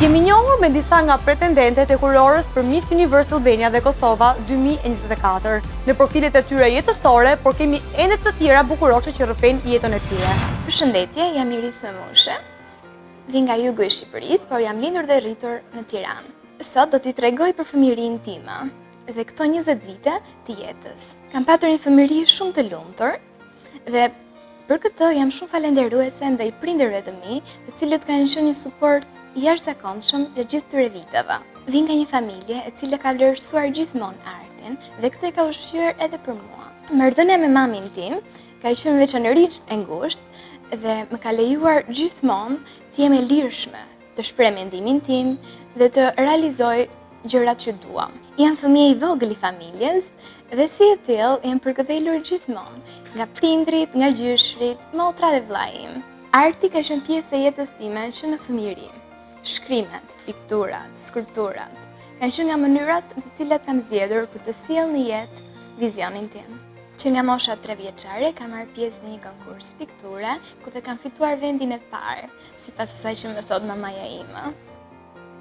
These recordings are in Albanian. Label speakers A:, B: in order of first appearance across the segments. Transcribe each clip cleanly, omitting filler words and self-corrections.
A: Jemi njohur me disa nga pretendentet e kurorës për Miss Universe Albania dhe Kosova 2024 në profilet e tyre jetësore, por kemi ende të tjera bukuroshe që rrëfejnë jetën e tyre.
B: Përshëndetje, jam Iris Memushe. Vi nga jugu i Shqipërisë, por jam lindur dhe rritur në Tiranë. Sot do t'i tregoj për fëmijërinë time dhe këto 20 vite të jetës. Kam patur një fëmijëri shumë të lumtur dhe për këtë jam shumë falenderuese ndaj prindërve të mi, të cilët kanë qenë një suport jashtëzakonshëm në gjithë këtyre viteve. Vi nga një familje e cila ka vlerësuar gjithmonë artin dhe këtë e ka ushqyer edhe për mua. Marrëdhënia me mamin tim ka qenë veçanërisht e ngushtë dhe më ka lejuar gjithmonë të jem e lirshme, të shpreh mendimin tim dhe të realizoj gjërat që dua. Jam fëmijë i vogël i familjes dhe si e tillë jam përkëdhelur gjithmonë nga prindrit, nga gjyshrit, motra dhe vllai im. Arti ka qenë pjesë e jetës time që në fëmijëri. Shkrimet, pikturat, skulpturat kanë qenë nga mënyrat në të cilat kam zgjedhur për të sjellë në jetë vizionin tim. Që nga mosha 3 vjeçare kam marrë pjesë në një konkurs pikture, ku dhe kam fituar vendin e parë, sipas asaj që më thot mamaja ime.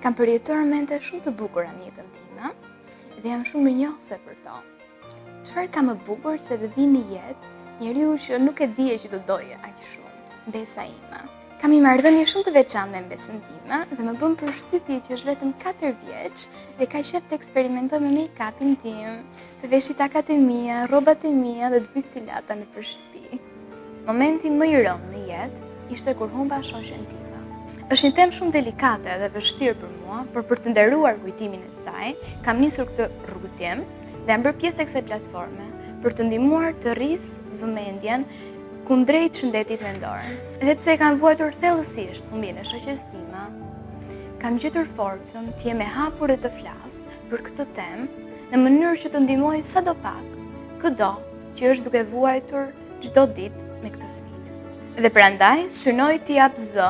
B: Kam përjetuar momente shumë të bukura në jetën time dhe jam shumë mirënjohëse për to. Çfarë ka më bukur se të vinë në jetë njeriu që nuk e dije që të doje aq shumë, besa ime. Kam një marrëdhënie shumë të veçantë me mbesën time dhe më bën përshtypje që është vetëm 4 vjeç dhe ka qef të eksperimentoj me make-upin tim, të veshi takat e mia, rrobat e mia dhe të bëj silata nëpër shtëpi. Momenti më i rëndë në jetë ishte kur humba shoqen time. Është një temë shumë delikate dhe vështirë për mua, por për të nderuar kujtimin e saj, kam nisur këtë rrugëtim dhe jam bërë pjesë e kësaj platforme për të ndihmuar të rris vëmendjen kundrejt shëndetit mendor. Edhe pse kam vuajtur thellësisht humbjen e shoqes time, kam gjetur forcën të jem e hapur dhe të flas për këtë temë në mënyrë që të ndihmoj sadopak kudo që është duke vuajtur çdo ditë me këtë sfidë. Dhe prandaj synoj të jap zë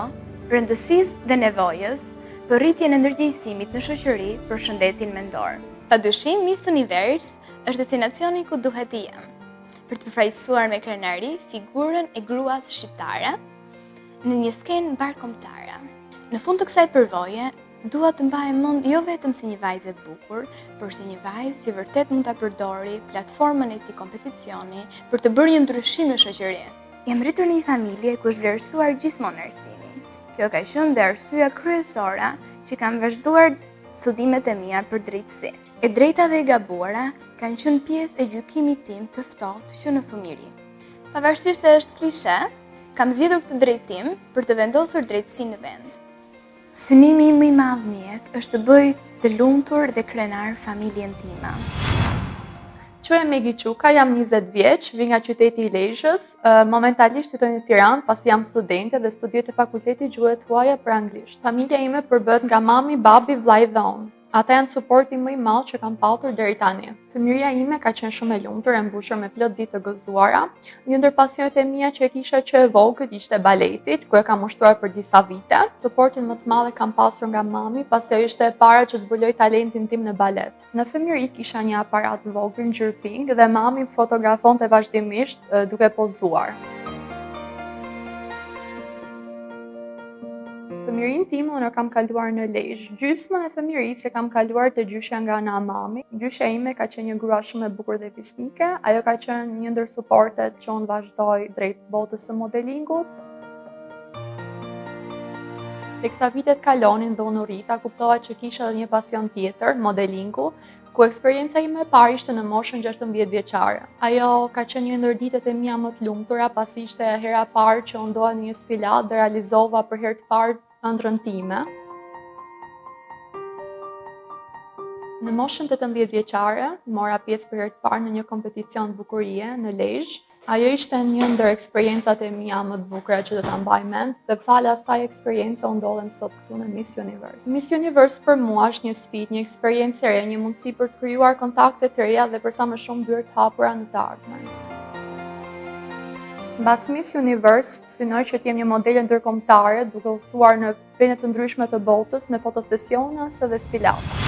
B: rëndësisë dhe nevojës për rritjen e ndërgjegjësimit në shoqëri për shëndetin mendor. Padyshim, Miss Univers është destinacioni ku duhet të jem, për të përfaqësuar me krenari figurën e gruas shqiptare në një skenë mbarkombëtare. Në fund të kësaj përvoje, dua të mbahem mend jo vetëm si një vajzë e bukur, por si një vajzë që vërtet mund ta përdori platformën e këtij kompeticioni për të bërë një ndryshim në shoqëri. Jam rritur në një familje ku është vlerësuar gjithmonë arsimi. Kjo ka qenë dhe arsyeja kryesore që kam vazhduar studimet e mia për drejtësi. E drejta dhe e gabuara kanë qenë pjesë e gjykimit tim të ftohtë që në fëmijëri. Pavarësisht se është klishe, kam zgjedhur këtë drejtim për të vendosur drejtësinë në vend. Synimi im më i madh në jetë është të bëj të lumtur dhe krenar familjen time.
C: Quhem Megi Quka, jam 20 vjeç, vi nga qyteti i Lezhës. Momentalisht jetoj në Tiranë, pasi jam studente dhe studioj te Fakulteti Gjuhë Huaja për anglisht. Familja ime përbëhet nga mami, babi, vllai dhe unë. Ata janë suporti më i madh që kam patur deri tani. Fëmijëria ime ka qenë shumë e lumtur, e mbushur me plot ditë të gëzuara. Një ndër pasionet e mia që e kisha që e vogël ishte baleti, ku e kam ushtruar për disa vite. Suportin më të madh e kam pasur nga mami, pasi ajo ishte e para që zbuloi talentin tim në balet. Në fëmijëri kisha një aparat të vogël ngjyrë pink dhe mami më fotografonte vazhdimisht duke pozuar. Fëmijërinë time unë kam kaluar në Lezhë. Gjysmën e fëmijërisë e kam kaluar te gjyshja nga ana e mami. Gjyshja ime ka qenë një grua shumë e bukur dhe fisnike. Ajo ka qenë një ndër suportet që unë vazhdoj drejt botës së modelingut. Teksa vitet kalonin dhe unë u rrita, kuptova që kisha edhe një pasion tjetër, modelingu, ku eksperjenca ime e parë ishte në moshën 16 vjeçare. Ajo ka qenë një ndër ditët e mia më të lumtura, pasi ishte hera e parë që unë doja në një sfilat dhe realizova për herë të parë ëndrrën time. Në moshën 18 vjeçare, mora pjesë për herë të parë në një kompeticion bukurie në Lezhë. Ajo ishte një ndër eksperiencat e mia më të bukura që do ta mbaj mend dhe falas asaj eksperience u ndodhem sot këtu në Miss Universe. Miss Universe për mua është një sfidë, një eksperiencë e re, një mundësi për të krijuar kontakte të reja dhe për sa më shumë dyert hapura në të ardhmen. Mbas Miss Universe, synoj që të jem një modele ndërkombëtare duke udhëtuar në vende të ndryshme të botës në fotosesione ose dhe sfilata.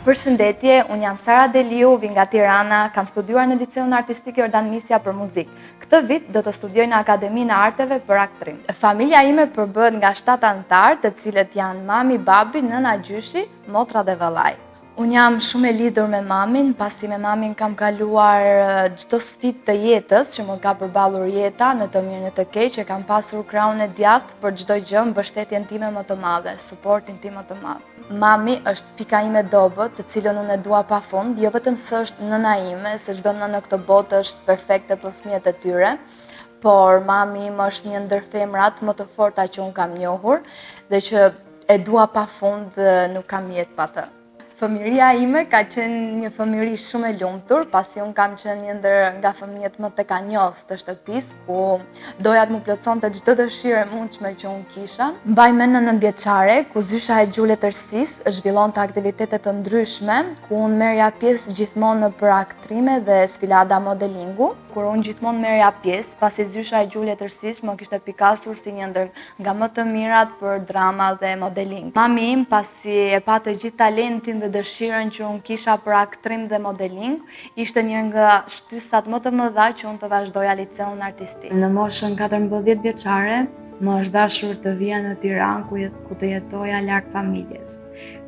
D: Përshëndetje, unë jam Sara Deliu, vi nga Tirana, kam studiuar në Liceun Artistik Jordan Misja për muzikë. Këtë vit do të studioj në Akademinë e Arteve për aktrim. Familja ime përbëhet nga 7 anëtar, të cilët janë mami, babi, nëna, gjyshi, motra dhe vëllai. Unë jam shumë e lidhur me mamin, pasi me mamin kam kaluar çdo sfidë të jetës që më ka përballur jeta, në të mirë në të keq, e kam pasur krahun e djathtë për çdo gjë, mbështetjen time më të madhe, suportin tim më të madh. Mami është pika ime dobët, të cilën unë e dua pafund, jo vetëm se është nëna ime, se çdo nënë në këtë botë është perfekte për fëmijët e tyre, por mami im është një ndër femrat më të forta që unë kam njohur dhe që e dua pafund, nuk kam jetë pa të. Fëmijëria ime ka qenë një fëmijëri shumë e lumtur, pasi unë kam qenë një ndër nga fëmijët më të kanjos të shtëpisë, ku doja të më plotësonte çdo dëshirë e mundshme që unë kisha. Mbaj mend në 9 vjeçare, ku Zysha e Gjule Tërsis zhvillonte aktivitete të ndryshme, ku unë merrja pjesë gjithmonë për aktrime dhe sfilada modelingu, kur unë gjithmonë merrja pjesë, pasi Zysha e Gjule Tërsis më kishte pikasur si një ndër nga më të mirat për drama dhe modeling. Mami im, pasi e pa të gjithë talentin dhe dëshirën që unë kisha për aktrim dhe modeling, ishte një nga shtysat më të mëdha që unë të vazhdoja liceun artistik. Në moshën 14 vjeçare, më është dashur të vija në Tiranë ku të jetoja larg familjes.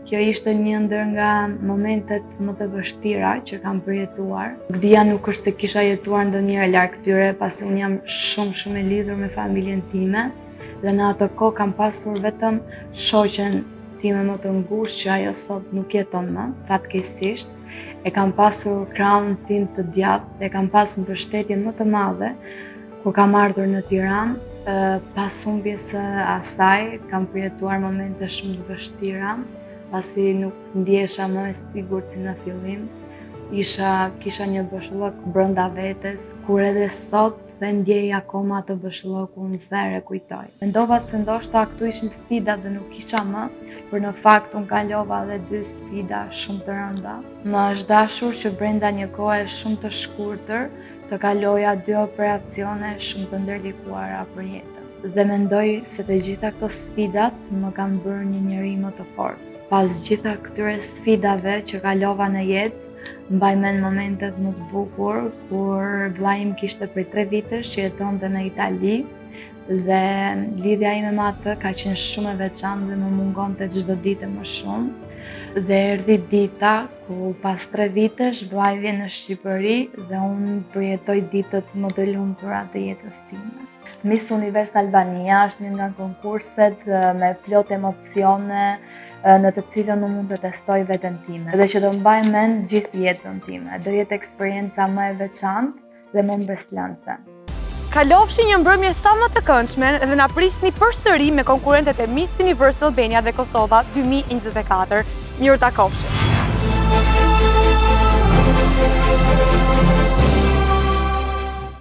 D: Kjo ishte një ndër nga momentet më të vështira që kam përjetuar. Dija nuk është se kisha jetuar ndonjëherë larg tyre, pasi unë jam shumë e lidhur me familjen time dhe në atë kohë kam pasur vetëm shoqen time më të ngushtë që ajo sot nuk jeton më, fatkeqësisht. E kam pasur krahun tim të djathtë dhe kam pasur mbështetjen më të madhe kur kam ardhur në Tiranë. Pas humbjes së asaj kam përjetuar momente shumë të vështira, pasi nuk ndjesha më e sigurt si në fillim. Kisha një bëshllok brenda vetes, kur edhe sot se ndjej akoma atë bëshllokun sa e kujtoj. Mendova se ndoshta këtu ishin sfidat dhe nuk isha më, por në fakt unë kalova edhe 2 sfida shumë të rënda. Më është dashur që brenda një kohe shumë të shkurtër të kaloja 2 operacione shumë të ndërlikuara për jetën. Dhe mendoj se të gjitha këto sfidat më kanë bërë një njeri më të fortë. Pas gjitha këtyre sfidave që kalova në jetë, mbaj mend momentet më të bukur kur vllai im kishte prej 3 vitesh që jetonte në Itali dhe lidhja ime me atë ka qenë shumë e veçantë dhe më mungonte çdo ditë më shumë. Dhe erdhi dita ku pas 3 vitesh vllai vjen në Shqipëri dhe unë përjetoj ditët më të lumtura të jetës time. Miss Univers Albania është një nga konkurset me plot emocione në të cilën unë mund të testoj veten time dhe që do mbaj mend gjithë jetën time. Do jetë eksperienca më e veçantë dhe më mbështetëse.
A: Kalofshi një mbrëmje sa më të këndshme dhe na prisni përsëri me konkurrentet e Miss Universe Albania dhe Kosova 2024. Mirë takofshim.